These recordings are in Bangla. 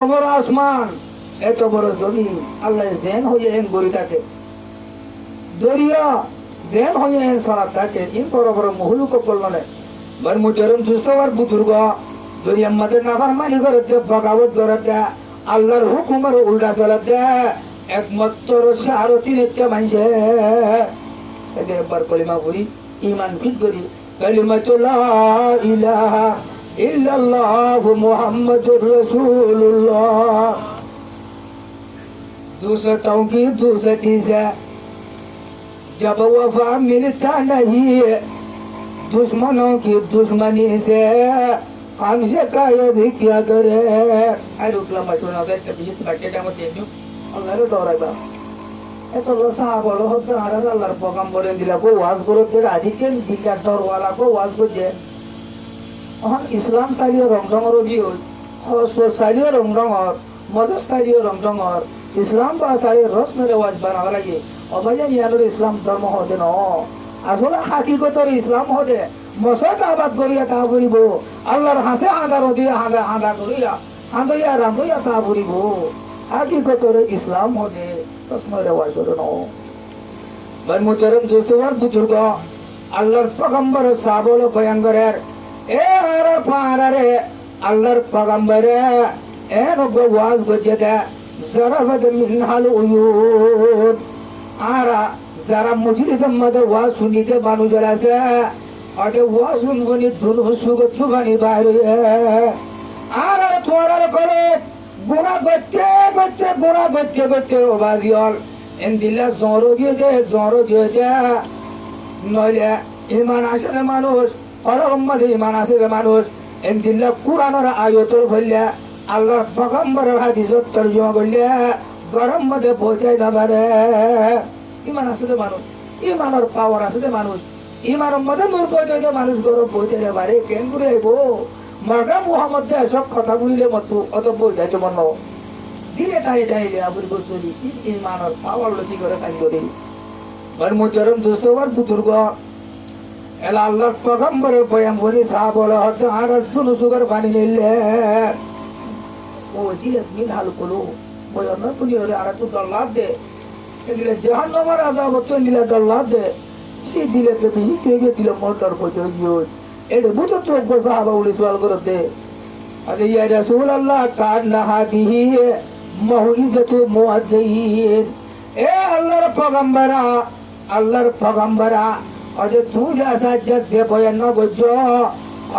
বড় আসমান, এত বড় জমিন, আল্লাহ জেন হয়ে এন গড়ি থাকে, দরিয়া জেন হয়ে এন সরাব থাকে, ইন বড় বড় মহুলুক করলনে বার মুজরম দুস্তবার বুজুর্গ দরিয়ার মাঝে নাফার মানি করে দে, বগাবত করে দে, আল্লাহর হুকুমের উল্টা চলে দে, একমাত্র সারথী নিত্য মানছে এদের একবার কলিমা করি, ইমান ফিট করি, কালিমাতুল্লাহ ইলাহা इल्लल्लाह मुहम्मदुर रसूलुल्लाह। दूसरों की दूसरी से जब वफा मिलता नहीं, दुश्मनों की दुश्मनी से हमसे कायद क्या करे। आई रुकला मचुना गए तभी तो बैठे टाइम तेन्यू अल्लाह रे दौरा बा এতো লসা বলো হতে আরাদা আল্লাহর প্রোগ্রাম বলে দিলা কো ওয়াজ করতে আদিকে দিকার দর ওয়ালা কো ওয়াজ করছে ইসলাম চারিও রংরঙর চারিও রংরঙর মদত চারিও রংরঙর ইসলাম বা চারি রস মেরে ওয়াজ বানাব লাগে অবাইজান ইয়ানোর ইসলাম ধর্ম হতে ন আসলে হাকিকতর ইসলাম হতে মশক আবাদ করিয়া তা ফুরিব আল্লাহর হাসে হাঁদার দিয়ে হাঁদা হাঁদা করিয়া হাঁদইয়া রাঁধইয়া তা ফুরিব হাকিকতর ইসলাম হতে রস মেরে ওয়াজ করে ন ভাই মুহতারাম দোস্তবার বুজুর্গ আল্লাহর পয়গম্বর সাহাবল ভয়ঙ্করের এ আরে পারে আল্লাহর পয়গম্বরে এ নবী ওয়াজ বজেদা জরাবত মিনহাল উয়ুন আরা যারা মজলিসের মধ্যে ওয়াজ শুনিতে মানুষ আছে আগে ওয়াজ শুনবনি দুনু সুগত বানি বাইরে আর তোরার করে গুনাহ করতে ওবাজিয়াল এন্দিলা জোর দিয়ে নইলে ইমান আসে মানুষ অরহম্মদ ইমান আছে মানুষ এন্দিলা কুরআনের আয়াতের বললে আল্লাহর পয়গম্বরের হাদিসত তরজমা করলে গরম মধ্যে পৌঁছাই না পারে ইমান আছে মানুষ ইমানের পাওয়ার আছে মানুষ ইমানের মধ্যে নূর পৌঁছাইতে মানুষ গরম পৌঁছাইতে পারে কেন করে আইব মরগা মুহাম্মদ সব কথা বলিলে মতো অত পৌঁছাইতে মন দিলে টাইলে আবুর বসলি ইমানের পাওয়ার লতি করে সাইন করি বার মুজরম দোস্তবার বুজুর্গ এলা আল্লাহর পয়গম্বরের বয়ান বলি সাহাবল হতে আর শুনু সুগার পানি নিলে ও জিলে মিন হাল কলো বয়ান পুনি হলে আর তো দল্লাদ দে এদিলে জাহান্নামের আযাব তো দিলে দল্লাদ দে সে দিলে তে বেশি কে দিলে মোটর পয়তো গিয়ে এর বুঝো তো সাহাবা উলি সওয়াল করতে আরে ইয়া রাসূলুল্লাহ কানা হাদিহি মাউইজাতু মুআদ্দিন এ আল্লাহর পয়গম্বরা अजे तू जैसा जग से बयान न गोजो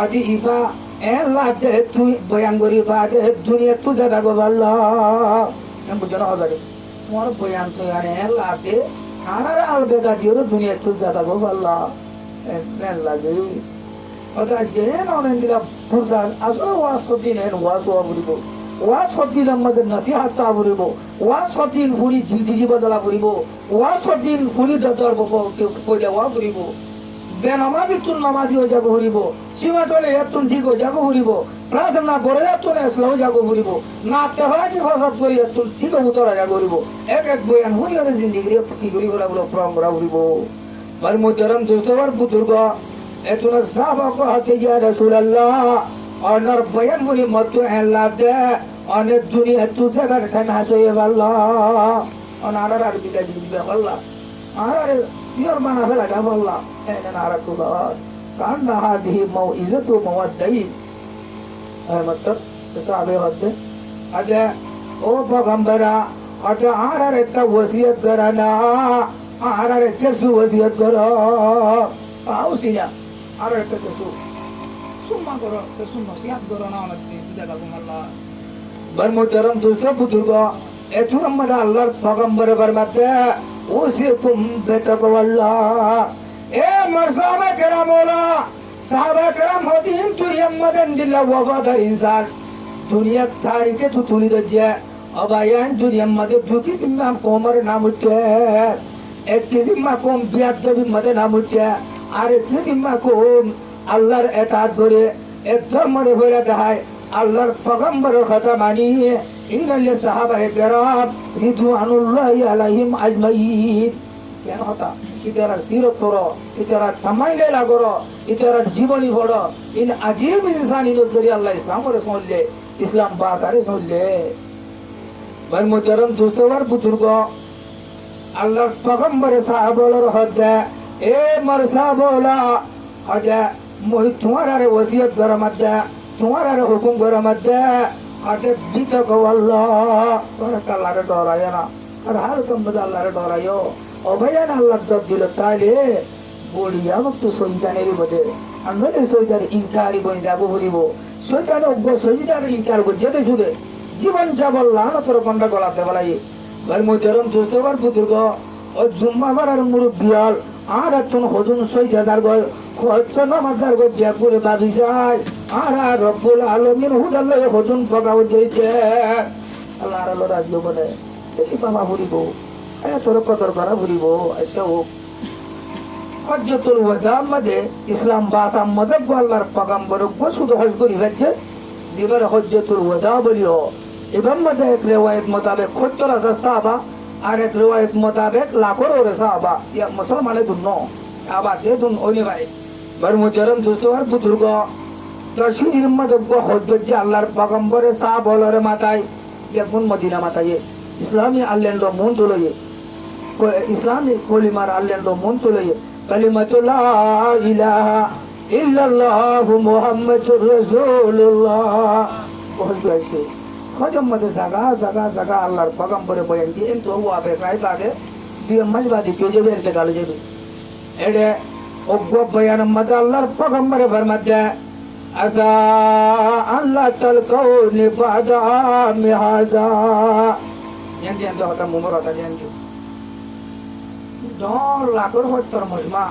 अजे इफा ए लादे तू बयान करी बादे दुनिया तू ज्यादा गोवाल्ला हम बुझना हो जाए मोर बयान तो यार ए लादे आना अलबेगा दियो दुनिया तू ज्यादा गोवाल्ला ए लागे अदा जेन ऑन दिला फुरजा असो वास को दिन है वास हो बुरिबो वास होती लम्मद नसीहत ता बुरिबो वास होती पूरी जिंदगी बदला बुरिबो वास होती पूरी ददर बो को जावा बुरिबो बेनमाजी तुन नमाजी हो जागो बुरिबो सीमा टोले तुन ठीक हो जागो बुरिबो प्रार्थना करे तुन स्लो जागो बुरिबो ना तेहरा की फसत करी तुन ठीक हो उतरा जागो बुरिबो एक बयान हुई रे जिंदगी रे की गरी बोला प्रॉम बरा बुरिबो बर मुहतरम दोस्तों बुजुर्ग एतुना साहबा को हते या रसूल अल्लाह और बयान बुरी मत अल्लाह दे অনেক দুনিয়া তু জায়গার ঠান্ডা হাসে ভাল্লা অনার আর বিটা দিবে ভাল্লা আর সিয়ার মানা ফেলা গা ভাল্লা এনা আর তো কান্না হাদি মাউইজাতু মুওয়াদ্দিন মত সাহাবে হতে আগে ও পয়গম্বরা আটা আর একটা ওসিয়ত করানা আর একটা ওসিয়ত করো আউসিয়া আর একটা কিছু সুম্মা করো সুম্মা সিয়াত করো না অনেক জায়গা ভাল্লা बर मुहतरम दूसरा बुजुर्ग एथु हमदा अल्लाहर पैगंबर फरमाते उसे तुम बेतकवल्ला ए मरसाबा करमोला साहबा करम होती दुनिया मदन दिल्ला वफादार इंसान दुनिया तारीखे तो तुली दजे अब आयन दुनिया मदे दुकी जिम्मा कोमर नाम उठे एक जिम्मा कोम बियात दबी मदे नाम उठे और एक जिम्मा कोम अल्लाहर एतात करे एक धर्म रे होया दहाय আল্লাহর পয়গম্বরের কথা মানি ইনালে সাহাবায়ে কেরাম রিদওয়ানুল্লাহি আলাইহিম আজমাইন কেন হতা ইতারা সিরত পড়ো ইতারা তামাইলে করো ইতারা জীবনী পড়ো ইন আজীব ইনসানি নজরিয়া আল্লাহ ইসলাম করে শুনলে ইসলাম বাসারে চললে ভাই মোহতারাম দুস্তবার বুজুর্গ আল্লাহর পয়গম্বর সাহাবলর হদে এ মর সাহাবলা হদে মই তোমার আরে ওসিয়ত করা মধ্যে তোমার আরে হুকুম করা মধ্যে হদে বিত কো আল্লাহ তোরা আল্লাহরে ডরায় না আর হাল কম আল্লাহরে ডরায়ো অভয়ান আল্লাহ জব দিল তাইলে বলিয়া তো সৈতানের বদে আমরা সৈতার ইনকারি বই যাবো বলিব সৈতান অজ্ঞ সৈতার ইনকার যেতে শুধু জীবন যাবল লান তোর কন্ডা গলাতে বলাই ভাই মোহতারাম দুস্তবার বুজুর্গ ও জুম্মাবারের মুরব্বিয়াল আর একজন হজুন সৈতাদার গয় কত নামাজদার গয় দিয়া করে দাবি চাই আর রব্বুল আলামিন হুদাল্লাহ হজুন পকাও দিয়েছে আল্লাহ আর আল্লাহ রাজিও বলে বেশি পাবা ভরিব তোর কতর করা ভরিব আচ্ছা হোক হজ্জতুল ওয়াদার মধ্যে ইসলাম বাসা মধ্যে আল্লাহর পয়গম্বর শুধু হজ করি ফেলছে যেবার হজ্জতুল ওয়াদা বলিও এবার মধ্যে এক রেওয়ায়ত মোতাবেক ৭০,০০০ সাহাবা আর এক রেওয়ায়ত মোতাবেক লাখের ওরে সাহাবা ইয়া মুসলমানের দুন আবার যে দুন ওইনি ভাই বার মুহতারাম দুস্তবার বুজুর্গ দশির মধ্যে হজ্জত যে আল্লাহর পয়গম্বরের সাহাবলরে মাথায় দেখুন মদিনা মাথায় ইসলামী আল্লাহ মন তুলয়ে ইসলামী কলিমার আল্লাহ মন তুলয়ে কালিমাতু লা ইলাহা ইল্লাল্লাহ মুহাম্মাদুর রাসূলুল্লাহ কইছে হজম মধ্যে জাগা জাগা জাগা আল্লাহর পয়গম্বরে বয়ান দিয়ে তো ওয়া বেসাই লাগে দিয়ে মজবাদি কে যাবে এর গালে যাবে এডে অজ্ঞ বয়ান মধ্যে আল্লাহর পয়গম্বরে ফরমাতে আসা আল্লাহ তাল কওনি বাদা মিহাজা ইয়ান্দি আন্দো হতা মুমর হতা ইয়ান্দি দর লাখর হত্তর মজমা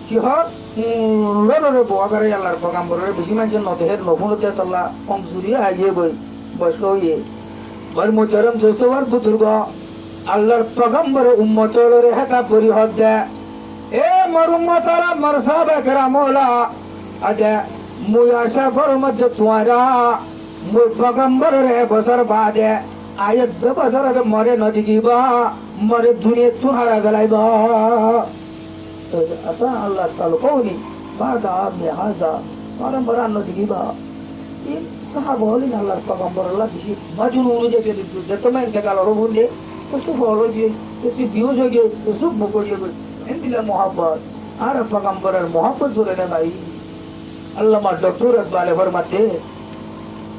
কি হত লরে বগারে আল্লাহর পয়গম্বরের বেশি মানুষ নদেহের নফুনতে আল্লাহ কমজুরি আইয়ে গই বসলোয়ে বার মুহতারাম দুস্তবার বুজুর্গ আল্লাহর পয়গম্বর উম্মতরে হেতা পরিহদ দে এ মর উম্মতরা মর সাহাবা কেরামওয়ালা আদে মুই আশা করো মধ্যে তোমারা মুই পয়গম্বরের বছর বাদে আয়ে 2 বছর আগে মরে নদী গিবা মরে দুনিয়া তুহারা গলাইবা আসা আল্লাহ তাআলা কওনি বাদা মিহাজা মরে মরা নদী গিবা এই সাহাবা হলেন আল্লাহর পয়গম্বর আল্লাহ বেশি মাজুন অনুযায়ী যে তোমার দেখালো রবুলে কিছু ফলো দিয়ে কিছু ভিউজ হয়ে গিয়ে কিছু বকরিয়ে গিয়ে এন্দিলা মোহাব্বত আর পয়গম্বরের মোহাব্বত জোরে না ভাই अल्लामा डॉक्टर इकबाल फरमाते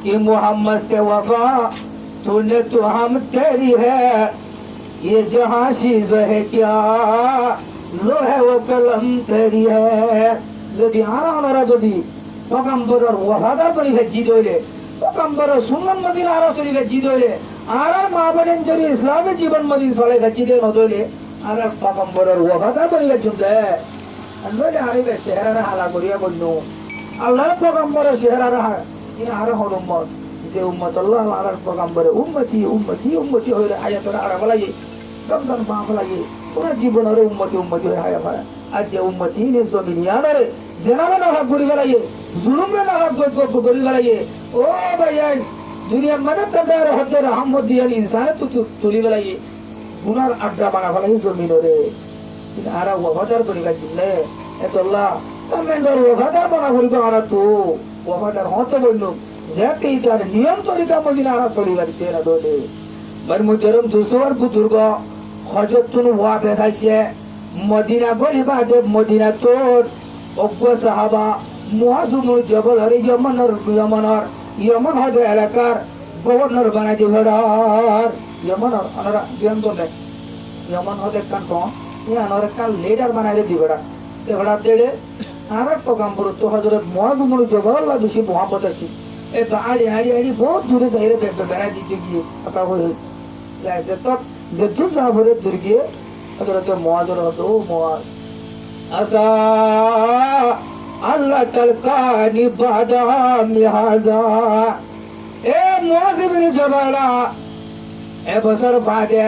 कि मोहम्मद से वफा तूने तो हम तेरी है ये जहां चीज है क्या लो है वो कलम तेरी है যদি আরা যদি পয়গম্বরের ওয়াফাদার করে জিদ হইলে পয়গম্বরের সুন্নাত মদিনা আরা চলিবে জিদ হইলে আর মা বলেন যদি ইসলামী জীবন মদিন চলে জিদ নদলে আর পয়গম্বরের ওয়াফাদার করে জুনতে আল্লাহ আরে চেহারা হালা করিয়া বললো আল্লাহর পয়গম্বরের চেহারা রাখা এই আর হল উম্মত যে উম্মত আল্লাহ আল্লাহর পয়গম্বরের উম্মতি উম্মতি উম্মতি হইলে আয়াতরা আর বলাই দমদম মা বলাই পুরো জীবনের উম্মতি উম্মতি হয়ে হায়া পায় আর যে উম্মতি নে জমিনিয়ারে জেনাবে না ভাগ করি বেলাইয়ে জুলুমে না ভাগ করি বেলাইয়ে ও ভাই দুনিয়ার মদদ তাদের হতে রহমত দিয়াল ইনসান তুলি বেলাইয়ে গুনার আড্ডা বানা ফেলাই জমিনরে আর ওয়াফাদার করি গাইলে এত আল্লাহ মেন্ডর ওয়াফাদার বানা করিব আর তো ওয়াফাদার হতে বলল যাতে তার নিয়ম তরিকা মদিনা আর চলিবার তেরা দলে বার মুহতারাম দুস্তবার বুজুর্গ হযরতুন ওয়া বেসাইছে মদিনা গরিবা দে মদিনা তোর অজ্ঞ সাহাবা মুআজুমুল জবল হরি ইয়মন হদে এলাকার গভর্নর বানাই দিবড়ার ইয়মন আনারা জ্ঞান তো নেই ইয়মন হদে কান তো আনারা কাল লিডার বানাই দিবড়া দেবড়া দেড়ে আর পয়গম্বর তো হযরত মুআজুমুল জবল আল্লাহ বেশি মোহাম্মত আছে এ তো আড়ি আড়ি আড়ি বহুত দূরে যাইরে বেড়া দিতে গিয়ে কথা বলে যায় যে তো যে দূর যাবরে দূর গিয়ে হযরত মুআজুর হতো মুআজ আসা আল্লাহ তালকানি বাদা মিহাজা এ মুআজ ইবনে জবালা এ বছর বাদে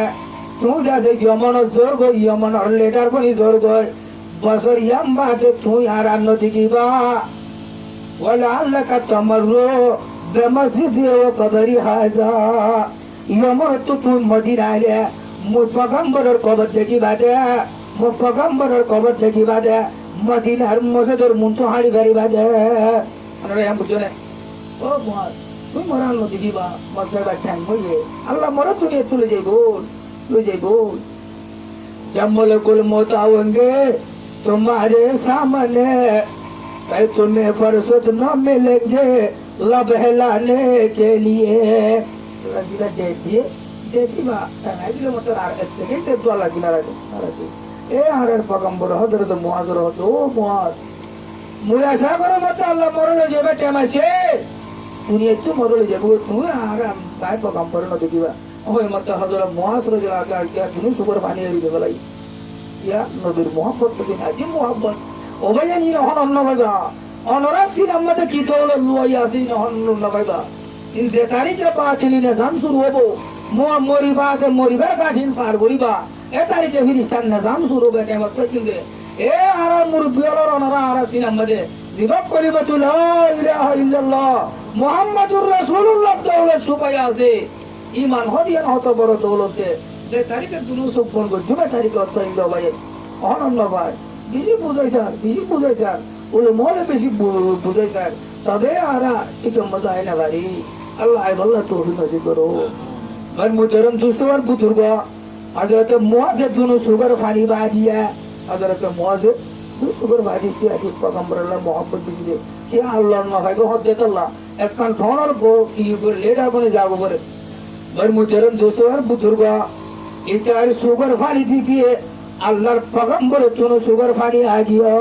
তুই যাতে যমন জোর গই যমন লেটার বনি জোর গই বছর ইয়াম বাদে তুই আর নদী কিবা ওয়ালা আল্লাকা তামাররু বিমসজিদি ওয়া কবরি হাজা যমন তুই মদিনায় মুই পয়গম্বরের কবর দেখি বাদে মুই পয়গম্বরের কবর দেখি বাদে মদিনার মসজিদের মুনতো হাড়ি গাড়ি বাজে আমরা এম বুঝলে ও মুআজ তুই মরার নদী দিবা মশাইবার ঠ্যাং হইয়ে আল্লাহ মরা তুলে তুলে যাইব जमलकुल मौत आओगे तुम्हारे सामने तुम्हें फुर्सत न मिलेंगे लब हिलाने के लिए रसीदा देती बा तनाइले मत আর এক সেকেন্ডে দোলা কিনারা এ আরের পগম্বর হযরত মুআজ রহত ও মুআজ মুই আশা করো মত আল্লাহ মরলে যাবে টেমাছে দুনিয়া তো মরলে যাবে তুই আর তাই পগম্বর ন দেখিবা ওই মত হযরত মুআজ রাদিয়াল্লাহু তাআলা তিনি সুবর পানি এরিয়ে গলাই ইয়া নবীর মহব্বত থেকে আজি মহব্বত ওবায়ানি নহন অন্য ভাগা অনরাসির আমাদের কি তোল লুয়াই আসি নহন অন্য ভাগা ইন যে তারিখে পাঠিলি নিজাম শুরু হবো মরিবা কাঠিন পার করিবা এ তারিখে ফিরিস্তান নিজাম শুরু হবে কেমন কিন্তু এ আর মুরব্বিয়র অনরা আরাসিন আমাদের জীবক করিবা তুল ইলাহা ইল্লাল্লাহ মুহাম্মাদুর রাসূলুল্লাহ দৌলত সুপাই আছে ইমান হদিয়ান হত বড় দৌলতে যে তারিখে দুনো সব ফোন করছো না তারিখে অর্থ ইন্দো ভাই অনন্য ভাই বেশি বুঝাই স্যার ওলে মনে বেশি বুঝাই স্যার তবে আরা একটু মজা হয় না ভাই আল্লাহ আল্লাহ তো নসিব করো ভাই মুজরম দুস্তবার বুজুর্গ হযরত মুআজ দুনো সুগার পানি বাদিয়া হযরত মুআজ সুগার বাদি কি আদি পয়গম্বর আল্লাহ মোহাম্মদ দিলে কি আল্লাহ না ভাই গো হযরত আল্লাহ একখান ফোনার গো কি লেডার বনে যাবো বলে ভাই মুজরম দুস্তবার বুজুর্গ इतार सुगर फानी दीजिए अल्लाह पैगंबर चुनो सुगर फानी आ गया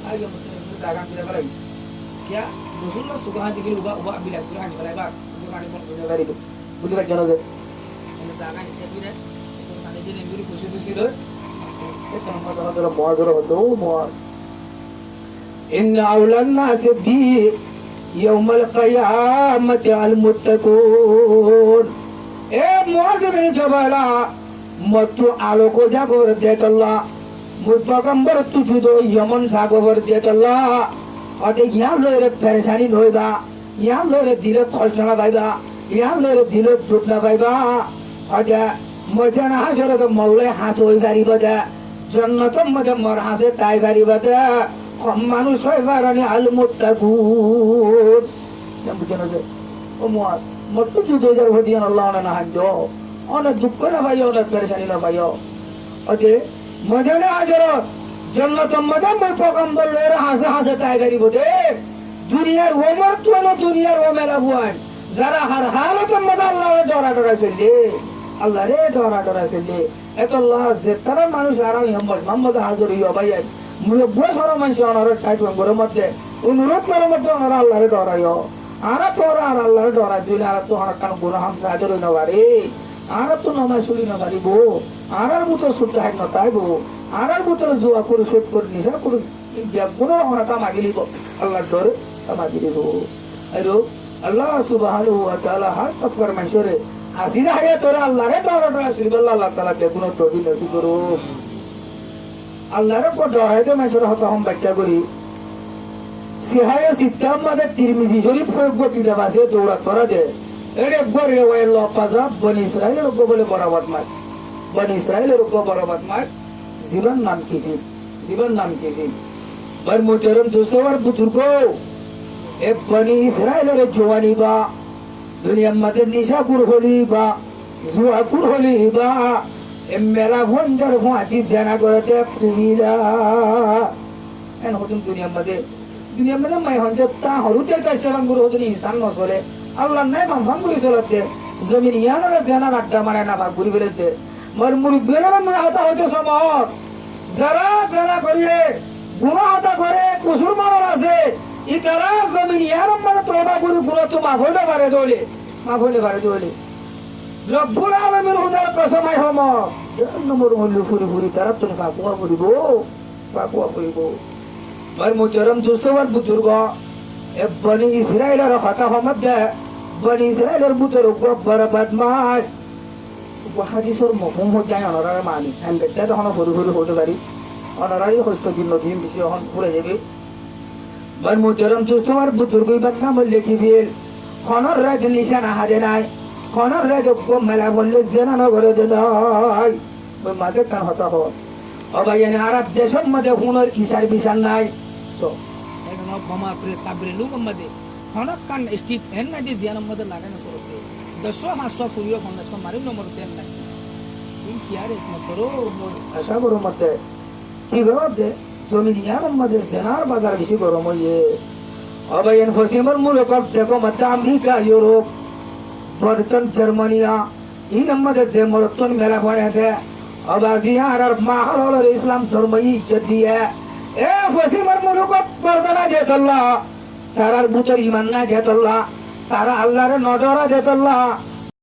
आगे मतलब दागा बिला बलाई क्या रसूलुल्लाह सुगा दिखे उबा उबा बिला कुरान बलाई बा कुरान बोल बोल बारी तो बुझ का जानो दे दागा निते बिना तो खाने जे मेरी खुशी खुशी रो ये तो हम तो मौज रो तो मौज इन औलन नास भी यौमल क़यामत अल मुत्तकून এ মুআজিবে জবালা মতু আলোকো জাগর দেতল্লা মুই পয়গম্বর তুজুদো ইয়মন জাগর দেতল্লা অতে ইয়া লরে পেরেশানি নইবা ইয়া লরে দিলে কষ্ট না পাইবা ইয়া লরে দিলে দুঃখ না পাইবা অতে ময়দান হাসরে মৌলে হাস হই পারিবা দে জান্নাতের মধ্যে মর হাসে তাই পারিবা দে মানুষ হয় বারানি আল মুত্তাকুন বুঝছেন ও মুআজ মত যুদ্ধ যার হদিয়ান আল্লাহ না হাজো অনেক দুঃখ না ভাইও অনেক পেরেশানি না ভাইও ওতে মজানে আজর জান্নাতের মধ্যে মই পয়গম্বর লরে হাসে হাসে তাই পারিবা দে দুনিয়ার ওমর তো না দুনিয়ার ওমেরা বুয়ান যারা হার হালতের মধ্যে আল্লাহর ডরা ডরা চলে আল্লাহ রে ডরা ডরা চলে এত আল্লাহ যে তারা মানুষ আরাম মোহাম্মদ হাজির হইয়া ভাই মুই বড় বড় মানুষ অনর টাইট গরম মধ্যে অনুরোধ করার মধ্যে অনর আল্লাহরে ডরাইও আরা তোরা আর আল্লাহরে ডরা দিলে আর তো আর কান গুনাহ হামসা হাজির হই না পারে আর তো নামাজ পড়ি না পারিব আর মতো সুত হাই না তাইব আর মতো জোয়া করে শোধ করে নিসা করে গুনাহ হরাটা মাগিলিব আল্লাহর ডরে মাগিলিব আরো আল্লাহ সুবহানাহু ওয়া তাআলা হাত তকবার মানুষরে আসিরা হায়া তোরা আল্লাহরে ডরা ডরা সিরবাল্লাহ আল্লাহ তাআলা তে গুনাহ তৌফিক নসিব করো আল্লাহরে কো ডরাইতে মানুষরে হত হম ব্যাখ্যা করি সিহায়ে সিত্তাম মাদে তিরমিজি শরীফ প্রয়োগতি দেবাসে দৌড়া করা দে এরে গরে ওই লপাজা বনি ইসরাইলের গো বলে বরাবত মার বনি ইসরাইলের গো বরাবত মার জীবন নাম কি দিন বার মুজরম দুস্তবার বুজুর্গ এ বনি ইসরাইলের জওয়ানি বা দুনিয়ার মধ্যে নিশাকুর হলি বা জুয়াকুর হলি বা এ মেলা ভন্ডার ভুয়াতি জানা করতে প্রিলা এন হতুন দুনিয়ার মধ্যে মাই হঞ্জে তা হরুতে কাশারাম গুরু হতুন ইনসান নসলে আল্লাহ নাই মাফাম করে চলতে জমিন ইয়ানারা জানা আড্ডা মারে না ভাগ ঘুরি বেড়েতে মর মুরব্বিরা মনে হতা হতে সমর যারা জানা করিয়ে গুনাহ হতা করে কুসুর মারার আছে ইতারা জমিন ইয়ারাম মানে তোবা গুরু গুনাহ তো মাফ হইতে পারে দোলে রব্বুল আলামিন হুদার কসমাই হম নম্বর মূল্য ফুরি ফুরি তারা তুমি পাকুয়া করিব ভাই মুজরম দুস্তবার বুজুর্গ এ বনি ইসরাইলের কথা মধ্যে বনি ইসরাইলের বুজুর্গ বরাবর মার হাদিসের মফহুম হচ্ছে অনারারে মানি আমি বেটা তখন ফুরি ফুরি হতে পারি অনারারি হস্ত দিন বেশি এখন পুরে যাবে ভাই মুজরম দুস্তবার বুজুর্গ এবার নাম লিখি দিল খনর রাজ নিশানা হারে নাই খনর রাজ মেলা বললে জেনা করে দিল ওই মাঝে কান হতা হয় অবাইয়ানি আরব দেশের মধ্যে হুনর ইসার বিচার নাই সো এখানে বোমা করে তাবরে লুক মধ্যে হনক কান স্ট্রিট এন নাই দিয়ে জিয়া নম্বর লাগানো সরতে 10-500 পুরিও 1500 মারি নম্বর দেন নাই এই কি আর একমত করো আশা করো মতে কি গরম দে জমি নিয়া নম্বর জেনার বাজার বেশি গরম হইয়ে অবয়ন ফসিমর মূলক দেখো মতে আমেরিকা ইউরোপ বর্তন জার্মানিয়া এই নম্বর যে মরতন মেলা পড়েছে আবার জিয়ার আর মাহল ইসলাম ধর্ম ইজ্জত দিয়ে এ ফসিমর মূলক বর্তনা দেতল্লাহ তারার ভিতর ইমান না দেতল্লাহ তারা আল্লাহর নজরা দেতল্লাহ